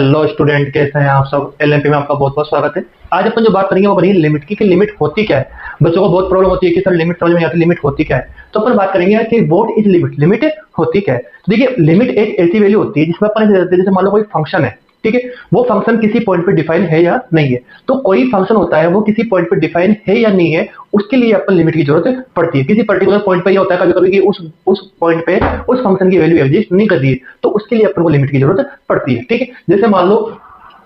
Hello student, कैसे हैं आप सब। एलएमपी में आपका बहुत बहुत स्वागत है। आज अपन जो बात करेंगे वो करेंगे लिमिट की, कि लिमिट होती क्या है। बच्चों को बहुत प्रॉब्लम होती है कि सर लिमिट समझ में नहीं आती, लिमिट होती क्या है। तो अपन बात करेंगे कि व्हाट इज लिमिट, लिमिट होती क्या है। तो देखिए, लिमिट एक ऐसी वैल्यू होती है जिसमें अपन जैसे मान लो कोई फंक्शन है, ठीक है, वो फंक्शन किसी पॉइंट पे डिफाइन है या नहीं है। तो कोई फंक्शन होता है वो किसी पॉइंट पे डिफाइन है या नहीं है, उसके लिए अपन लिमिट की जरूरत पड़ती है। किसी पर्टिकुलर पॉइंट पे ये होता है कभी कभी कि उस पॉइंट पे उस फंक्शन की वैल्यू एग्जिस्ट नहीं कर रही है, तो उसके लिए अपन को लिमिट की जरूरत पड़ती है। ठीक है, जैसे मान लो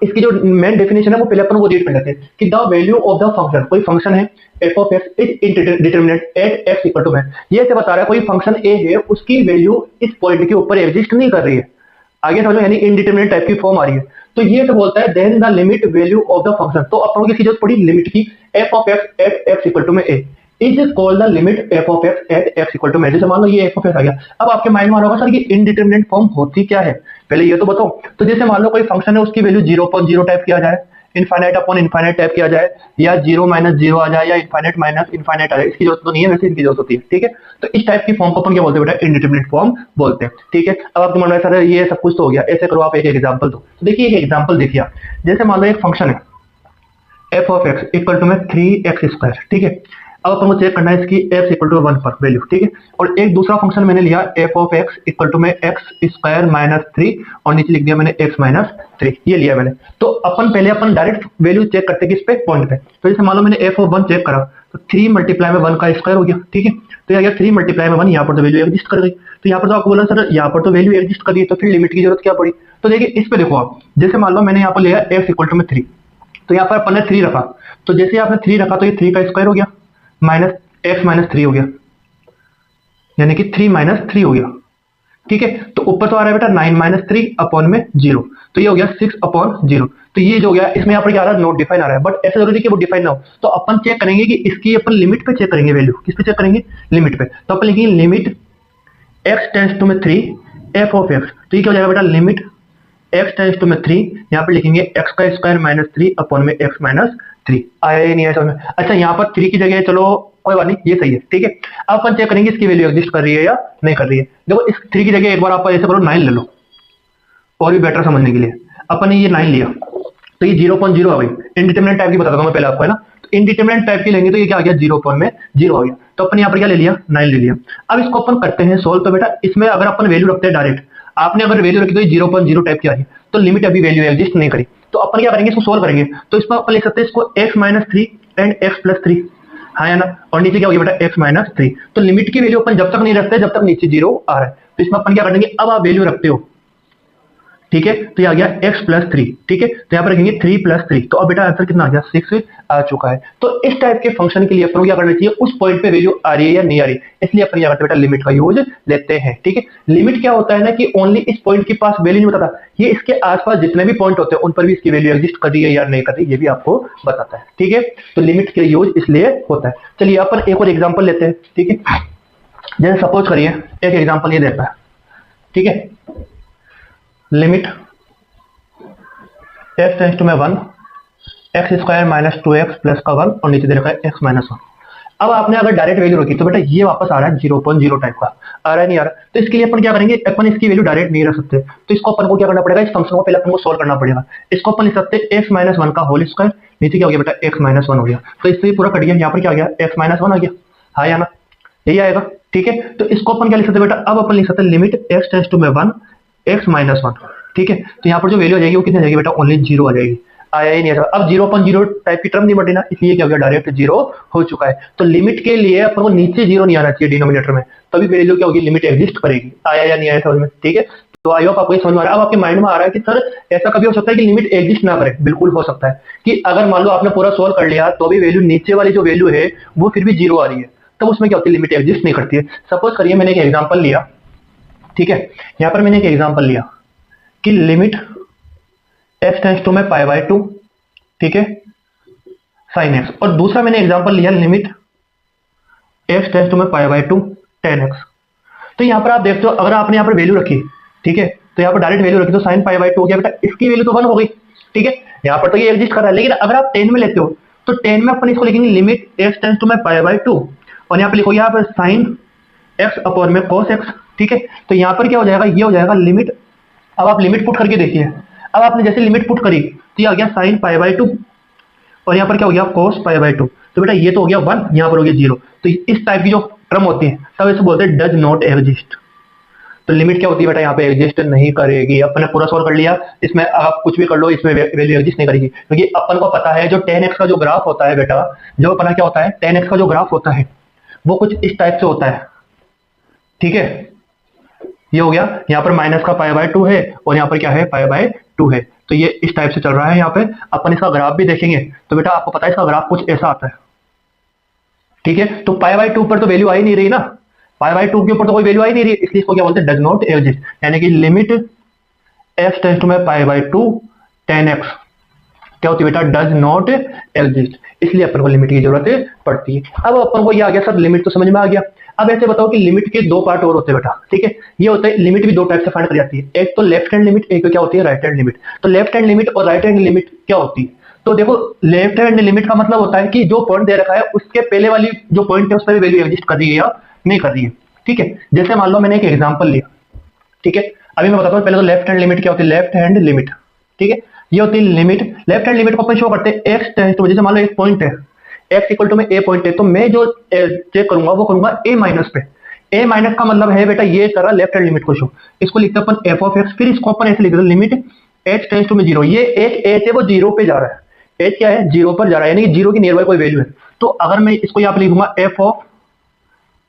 इसकी जो मेन डेफिनेशन है वो पहले अपन को रीड कर लेते हैं कि the value of the function, कोई फंक्शन है F of X is indeterminate at x equal to में, ये ऐसे बता रहा है कोई फंक्शन ए है, उसकी वैल्यू इस पॉइंट के ऊपर एग्जिस्ट नहीं कर रही है। आगे समझो, यानी इनडिटरमिनेट टाइप की फॉर्म आ रही है। तो ये तो बोलता है then the limit value of the function, तो अपन को किसी जरूरत पड़ी लिमिट की, f of x at x equal to में a is called the limit f of x at x equal to में। जैसे मान लो ये एफ ऑफ एक्स आ गया। अब आपके माइंड में आ रहा होगा सर ये इनडिटरमिनेट फॉर्म होती क्या है, पहले ये तो बताओ। तो जैसे मान लो कोई फंक्शन है, उसकी वैल्यू 0.0 टाइप किया जाए, इनफाइनाइट अपॉन इनफाइनाइट टाइप किया जाए, या 0 माइनस 0 आ जाए, या इनफाइनाइट माइनस इनफाइनाइट आ जाए। इसकी जरूरत तो नहीं है, वैसे इनकी जरूरत होती है। ठीक है, तो इस टाइप की फॉर्म को अपन क्या बोलते हैं बेटा, इनडिटरमिनेट फॉर्म बोलते हैं। ठीक है, अब आपको मन में सर ये सब कुछ तो हो गया, ऐसे करो आप एक एग्जांपल दो। तो देखिए एक एग्जांपल देखिए आप, जैसे मान लो एक फंक्शन है F of X equal to में 3x²। ठीक है, अब अपन को चेक करना है इसकी x इक्वल टू 1 पर वैल्यू। ठीक है, और एक दूसरा फंक्शन मैंने लिया F of X equal to में x² माइनस 3 और नीचे लिख दिया मैंने x माइनस 3, ये लिया मैंने। तो अपन डायरेक्ट वैल्यू चेक करते हैं किस पे, पॉइंट पे। तो जैसे मान लो मैंने एफ ऑफ 1 चेक करा, तो 3 मल्टीप्लाई में 1 का स्क्वायर हो गया। ठीक है, तो ये आ गया 3 मल्टीप्लाई में 1, यहाँ पर तो वैल्यू एग्जिस्ट कर गई। तो यहाँ पर तो आपको बोला सर यहाँ पर तो वैल्यू एग्जिस्ट कर गई, तो फिर लिमिट की जरूरत क्या पड़ी। तो देखिए इस पे देखो आप, जैसे मान लो मैंने यहाँ पर लिया x इक्वल टू में 3, तो यहाँ पर अपन ने 3 रखा। तो जैसे आपने 3 रखा तो ये 3 का स्क्वायर हो गया, माइनस x माइनस 3 हो गया, यानी कि 3 माइनस 3 हो गया। ठीक है, तो ऊपर तो आ रहा है बेटा 9 माइनस 3 अपॉन में 0, तो ये हो गया 6 अपॉन 0। तो ये जो हो गया, इसमें यहाँ पर क्या आ रहा है, नोट डिफाइन आ रहा है, बट ऐसा जरूरी कि वो डिफाइन ना हो। तो अपन चेक करेंगे कि इसकी अपन लिमिट पे चेक करेंगे, वैल्यू किस पे चेक करेंगे, लिमिट पे। तो अपन लिखेंगे लिमिट x टेंड्स टू में 3 एफ ऑफ एक्स। तो ये क्या हो जाएगा बेटा, लिमिट x टेंड्स टू में 3, यहाँ पे लिखेंगे x का स्क्वायर माइनस 3 अपॉन में x माइनस 3। आया नहीं आया समझ में। अच्छा, यहाँ पर 3 की जगह चलो कोई बात नहीं, ये सही है। ठीक है, अब अपन चेक करेंगे इसकी वैल्यू एग्जिस्ट कर रही है या नहीं कर रही है। देखो इस 3 की जगह एक बार आप ऐसे करो 9 ले लो, और भी बेटर समझने के लिए। अपन ने ये 9 लिया तो ये 0.0 आ गई। इनडिटरमिनेट टाइप की बताता हूँ मैं पहले आपको, है ना। तो इनडिटरमिनेट टाइप की लेंगे तो ये क्या आ गया, 0.0 आ गया। तो अपन यहाँ पर क्या ले लिया, 9 ले लिया। अब इसको अपन करते हैं सोल्व। तो बेटा इसमें अगर अपन वैल्यू रखते हैं डायरेक्ट, आपने अगर वैल्यू रखी तो 0.0 टाइप की आ रही, तो लिमिट अभी वैल्यू एग्जिस्ट नहीं करी। तो अपन क्या करेंगे, इसको सोल्व करेंगे। तो इसमें अपन लिख सकते हैं इसको x minus 3 and x plus 3, हाँ या ना। और नीचे क्या हो गया बेटा, x माइनस 3। तो लिमिट की वैल्यू अपन जब तक नहीं रखते जब तक नीचे 0 आ रहा है। तो इसमें अपन क्या करेंगे, अब आप वैल्यू रखते हो, ठीक है, तो ये आ गया x प्लस 3। ठीक है, तो यहाँ पर रखेंगे 3 प्लस 3, तो अब बेटा आंसर कितना आ गया, 6 आ चुका है। तो इस टाइप के फंक्शन के लिए अपन क्या करना चाहिए, उस पॉइंट पे वैल्यू आ रही है या नहीं आ रही, इसलिए अपन क्या करते हैं बेटा, लिमिट का यूज लेते हैं। ठीक है, लिमिट क्या होता है ना कि ओनली इस पॉइंट के पास वैल्यू नहीं बताता, ये इसके आसपास जितने भी पॉइंट होते हैं उन पर भी इसकी वैल्यू एग्जिस्ट कर रही है या नहीं कर रही, ये भी आपको बताता है। ठीक है, तो लिमिट के यूज इसलिए होता है। चलिए अपन एक और एग्जाम्पल लेते हैं। ठीक है, जैसे सपोज करिए एक एग्जाम्पल ये देता है। ठीक है, लिमिट x टेंड्स टू में 1 x² माइनस 2x प्लस का 1 और नीचे दे रखा है x माइनस 1। अब आपने अगर डायरेक्ट वैल्यू रखी तो बेटा ये वापस आ रहा है 0.0 टाइप का, आ रहा है नहीं आ रहा। तो इसके लिए अपन क्या करेंगे, अपन इसकी वैल्यू डायरेक्ट नहीं रख सकते, तो इसको अपन को क्या करना पड़ेगा, इस फंक्शन को पहले अपन को सोल्व करना पड़ेगा। इसको अपन लिख सकते हैं x माइनस 1 का होल स्क्वायर, नीचे क्या हो गया बेटा, x माइनस 1 हो गया। तो इससे पूरा कट गया, यहाँ पर क्या आ गया, x माइनस 1 आ गया, हाँ या ना, यही आएगा। ठीक है, तो इसको अपन क्या लिख सकते हैं बेटा, अब अपन लिख सकते हैं लिमिट x टेंड्स टू में 1 x माइनस 1। ठीक है, तो यहाँ पर जो वैल्यू आ जाएगी वो कितनी आ जाएगी बेटा, ओनली 0 आ जाएगी, आया ही नहीं है। अब 0.0 टाइप की टर्म नहीं बढ़ी ना, इसलिए क्या हो गया, डायरेक्ट 0 हो चुका है। तो लिमिट के लिए अपन को नीचे 0 नहीं आना चाहिए डिनोमिनेटर में, तभी वैल्यू क्या होगी, लिमिट एग्जिस्ट करेगी। आया या नहीं आया समझ में। ठीक है, तो आई होप आपको ये समझ में आ रहा है। अब आपके माइंड में आ रहा है कि सर ऐसा कभी हो सकता है कि लिमिट एग्जिस्ट ना करे, बिल्कुल हो सकता है कि अगर मान लो आपने पूरा सोल्व कर लिया तो भी वैल्यू नीचे वाली जो वैल्यू है वो फिर भी 0 आ रही है, तब उसमें क्या होती है, लिमिट एग्जिस्ट नहीं करती है। सपोज करिए मैंने एक एग्जाम्पल लिया, ठीक है, यहाँ पर मैंने एक एग्जाम्पल लिया कि लिमिट x टेंड्स टू में पाई बाय 2, ठीक है, साइन एक्स। और दूसरा मैंने एग्जांपल लिया लिमिट x टेंड्स टू में पाई बाय 2 tan x। तो यहाँ पर आप देखते हो अगर आपने यहाँ पर वैल्यू रखी, ठीक है, तो यहाँ पर डायरेक्ट वैल्यू रखी तो साइन पाई बाय 2 हो गया बेटा, इसकी वैल्यू तो 1 हो गई। ठीक है, यहाँ पर तो ये एग्जिस्ट कर रहा है, लेकिन अगर आप 10 में लेते हो तो 10 में अपन इसको लिखेंगे लिमिट x टेंड्स टू में पाई बाय 2, और यहाँ पर लिखो यहाँ पर साइन x अपॉन में cos x। ठीक है, तो यहाँ पर क्या हो जाएगा, ये हो जाएगा लिमिट। अब आप लिमिट पुट करके देखिए, अब आपने जैसे लिमिट पुट करी तो ये आ गया sin π/2 और यहाँ पर क्या हो गया cos π/2। तो बेटा ये तो हो गया 1, यहाँ पर हो गया 0। तो इस टाइप की जो टर्म होती है तब इसे बोलते हैं डज नॉट एग्जिस्ट। तो लिमिट क्या होती है बेटा, यहाँ पे एग्जिस्ट नहीं करेगी। अपन ने पूरा सॉल्व कर लिया, इसमें आप कुछ भी कर लो, इसमें वैल्यू एग्जिस्ट नहीं करेगी, क्योंकि अपन को पता है जो 10x का जो ग्राफ होता है बेटा, जो अपना क्या होता है 10x का जो ग्राफ होता है वो कुछ इस टाइप से होता है। ठीक है, ये हो गया, यहाँ पर माइनस का π/2 है और यहाँ पर क्या है π/2 है। तो ये इस टाइप से चल रहा है। यहाँ पे अपन इसका ग्राफ भी देखेंगे तो बेटा आपको पता है इसका ग्राफ कुछ ऐसा आता है। ठीक है, तो π/2 पर तो वैल्यू आ ही नहीं रही ना, π/2 के ऊपर तो कोई वैल्यू आ ही नहीं रही, इसलिए इसको क्या बोलते हैं डज नॉट एग्जिस्ट। यानी कि limit x tends to π/2 10x क्या होती है बेटा, डज नॉट एग्जिस्ट। इसलिए अपन को लिमिट की जरूरत पड़ती है। अब अपन को ये आ गया सब, लिमिट तो समझ में आ गया। अब ऐसे बताओ कि लिमिट के दो पार्ट और होते हैं बेटा। ठीक है, ये होता है लिमिट भी दो टाइप से फाइंड करी जाती है, एक तो लेफ्ट हैंड लिमिट, एक क्या होती है राइट हैंड लिमिट। तो लेफ्ट हैंड लिमिट और राइट हैंड लिमिट क्या होती है, तो देखो लेफ्ट हैंड लिमिट का मतलब होता है कि जो पॉइंट दे रखा है उसके पहले वाली जो पॉइंट है उस पर वैल्यू एग्जिस्ट कर रही है या नहीं कर रही है। ठीक है, जैसे मान लो मैंने एक एग्जांपल लिया। ठीक है, अभी मैं बताता हूँ पहले तो लेफ्ट हैंड लिमिट क्या होती है, लेफ्ट हैंड लिमिट। ठीक है, ये होती है लिमिट, लेफ्ट हैंड लिमिट को अपन शो करते हैं एक्स टेंड्स टू, जैसे मान लो एक पॉइंट है x इक्वल टू में a पॉइंट है, तो मैं जो चेक करूंगा वो करूंगा a माइनस पे। a माइनस का मतलब है बेटा ये कर रहा लेफ्ट हैंड लिमिट को शो, इसको लिखते हैं अपन f(x), फिर इसको अपन ऐसे लिख देते लिमिट h टेंड्स टू में 0। ये एक h है वो 0 पे जा रहा है, h क्या है 0 पर जा रहा है, यानी कि 0 की नियर बाय कोई वैल्यू है। तो अगर मैं इसको यहाँ पे लिखूंगा f of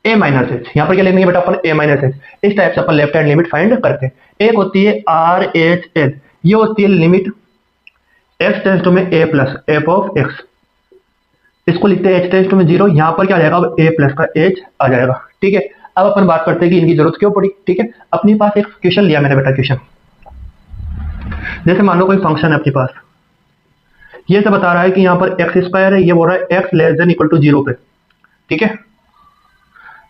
a minus h, यहाँ पर क्या लिखेंगे बेटा अपन a माइनस h। इस टाइप से अपन लेफ्ट हैंड लिमिट फाइंड करते हैं। एक होती है RHL, ये होती है लिमिट x टेंड्स टू में a plus f of x, इसको लिखते हैं h टेंड्स टू में 0। यहाँ पर क्या आ जाएगा, अब a प्लस का h आ जाएगा। ठीक है, अब अपन बात करते हैं कि इनकी जरूरत क्यों पड़ी। ठीक है, अपने पास एक क्वेश्चन लिया मैंने बेटा, क्वेश्चन जैसे मान लो कोई फंक्शन है अपने पास, ये से बता रहा है कि यहाँ पर एक्स स्क्वायर है, ये बोल रहा है x less than equal to 0 पे। ठीक है,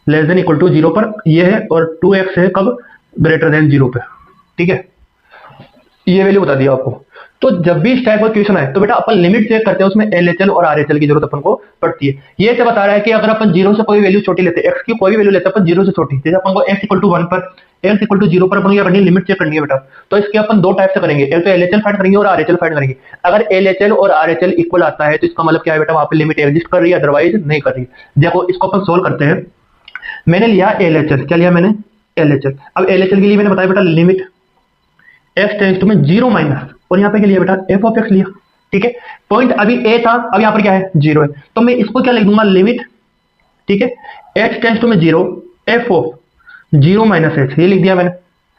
लेस देन इक्वल टू 0 पर ये है, और 2x है कब, ग्रेटर देन 0 पे। ठीक है, ये वैल्यू बता दिया आपको। तो जब भी इस टाइप का क्वेश्चन है तो बेटा अपन लिमिट चेक करते हैं, उसमें LHL और RHL की जरूरत अपन को पड़ती है। ये से बता रहा है कि अगर अपन 0 से कोई वैल्यू छोटी लेते हैं, x की कोई भी वैल्यू लेते हैं अपन 0 से छोटी, जैसे अपन को x इक्वल टू 1 पर, x इक्वल टू 0 पर अपन क्या करनी है, लिमिट चेक करनी है बेटा। तो इसके अपन दो टाइप से करेंगे, एक तो LHL फाइंड करेंगे और RHL फाइंड करेंगे। अगर LHL और RHL इक्वल आता है तो इसका मतलब क्या है बेटा, वहां पे लिमिट एग्जिस्ट कर रही है, अदरवाइज नहीं कर रही। देखो इसको अपन सोल्व करते हैं। मैंने लिया LHL, क्या लिया मैंने LHL। अब LHL के लिए मैंने बताया बेटा लिमिट x टेंड्स टू में 0 माइनस, और यहाँ पे क्या लिया बेटा f ऑफ x लिया। ठीक है, पॉइंट अभी a था, अब यहाँ पर क्या है 0 है, तो मैं इसको क्या लिख दूंगा लिमिट, ठीक है, x टेंड्स टू में 0 f ऑफ 0 माइनस h, ये लिख दिया मैंने।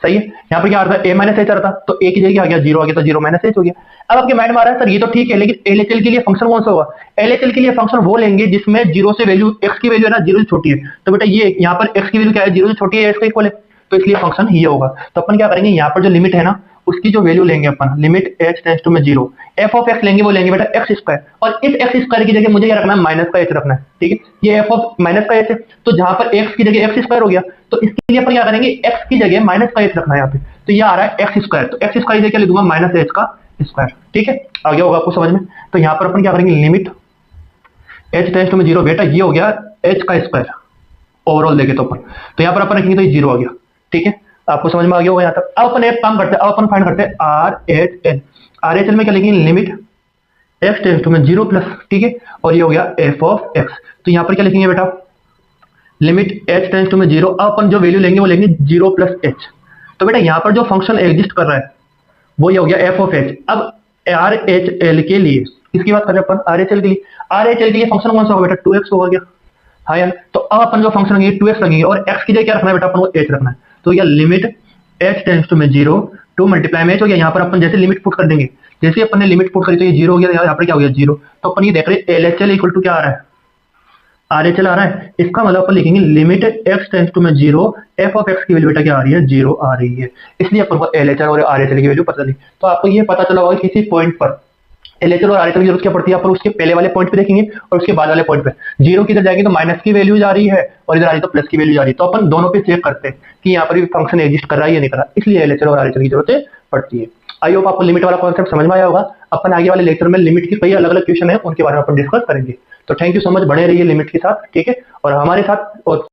सही है, यहाँ पर क्या आ रहा था a माइनस h आ रहा था, तो a की जगह आ गया 0 आ गया, तो 0 माइनस h हो गया। अब आपके माइंड में आ रहा है सर ये तो ठीक है, लेकिन LHL के लिए फंक्शन कौन सा होगा, LHL के लिए फंक्शन वो लेंगे जिसमें 0 से वैल्यू x की वैल्यू है ना 0 से छोटी है। तो बेटा ये यहाँ पर x की वैल्यू क्या है 0 से छोटी है, x का इक्वल है, तो इसलिए फंक्शन ये होगा। तो अपन क्या करेंगे, यहाँ पर जो लिमिट है ना उसकी जो वैल्यू लेंगे अपन, लिमिट h टेंड्स टू में 0, f ऑफ x लेंगे, वो लेंगे बेटा x स्क्वायर, और इस x स्क्वायर की जगह मुझे क्या रखना है, माइनस का h रखना है। ठीक है, ये f ऑफ माइनस का h है, तो जहां पर x की जगह x स्क्वायर हो गया, तो इसके लिए अपन क्या करेंगे, x की जगह माइनस का h रखना है यहाँ पे, तो ये आ रहा है x स्क्वायर, तो x स्क्वायर की जगह लिख दूंगा माइनस h का स्क्वायर। ठीक है, आ गया होगा आपको समझ में। तो यहाँ पर अपन क्या करेंगे, लिमिट h टेंड्स टू में 0, बेटा ये हो गया h का स्क्वायर ओवरऑल देखे तो अपन, तो यहाँ पर अपन रखेंगे तो ये 0 आ गया। ठीक है, आपको समझ में आ गया होगा यहाँ तक। अब अपन एक काम करते हैं, अब अपन फाइंड करते हैं RHL। RHL में क्या लिखेंगे, लिमिट x टेंड्स टू में 0 प्लस, ठीक है, और ये हो गया f ऑफ x। तो यहाँ पर क्या लिखेंगे बेटा, लिमिट h टेंड्स टू में 0, अब अपन जो वैल्यू लेंगे वो लेंगे 0 प्लस h। तो बेटा यहाँ पर जो फंक्शन एग्जिस्ट कर रहा है वो ये हो गया f ऑफ h। अब RHL के लिए, किसकी बात कर रहे हैं अपन, RHL के लिए, RHL के लिए फंक्शन कौन सा होगा बेटा, 2x होगा क्या, हाँ यार। तो अब अपन जो फंक्शन रखेंगे 2x रखेंगे, और x की जगह क्या रखना है बेटा, अपन को h रखना है। तो यह लिमिट h टेंड्स टू में 0 2 मल्टीप्लाई में h हो गया। यहाँ पर अपन जैसे लिमिट पुट कर देंगे, जैसे अपन ने लिमिट पुट करी तो ये 0 हो गया, यहाँ पर क्या हो गया 0। तो अपन ये देख रहे हैं LHL इक्वल टू क्या आ रहा है, RHL आ रहा है। इसका मतलब अपन लिखेंगे लिमिट x टेंड्स टू में 0, f ऑफ x की वैल्यू बेटा क्या आ रही है, 0 आ रही है। इसलिए अपन को LHL और RHL की वैल्यू पता चली। तो आपको ये पता चला होगा किसी पॉइंट पर LHL और RHL की जरूरत क्या पड़ती है, अपन उसके पहले वाले पॉइंट पे देखेंगे और उसके बाद वाले पॉइंट पे 0 की इधर जाएगी तो माइनस की वैल्यू जा रही है, और इधर आ रही तो प्लस की वैल्यू जा रही है। तो अपन दोनों पे चेक करते हैं कि यहाँ पर भी फंक्शन एग्जिस्ट कर रहा है या नहीं कर रहा, इसलिए LHL और RHL की जरूरत पड़ती है। आई होप आपको लिमिट वाला कॉन्सेप्ट समझ में आया होगा। अपन आगे वाले लेक्चर में लिमिट के कई अलग अलग क्वेश्चन है, उनके बारे में अपन डिस्कस करेंगे। तो थैंक यू सो मच, बने रहिए लिमिट के साथ, ठीक है, और हमारे साथ। और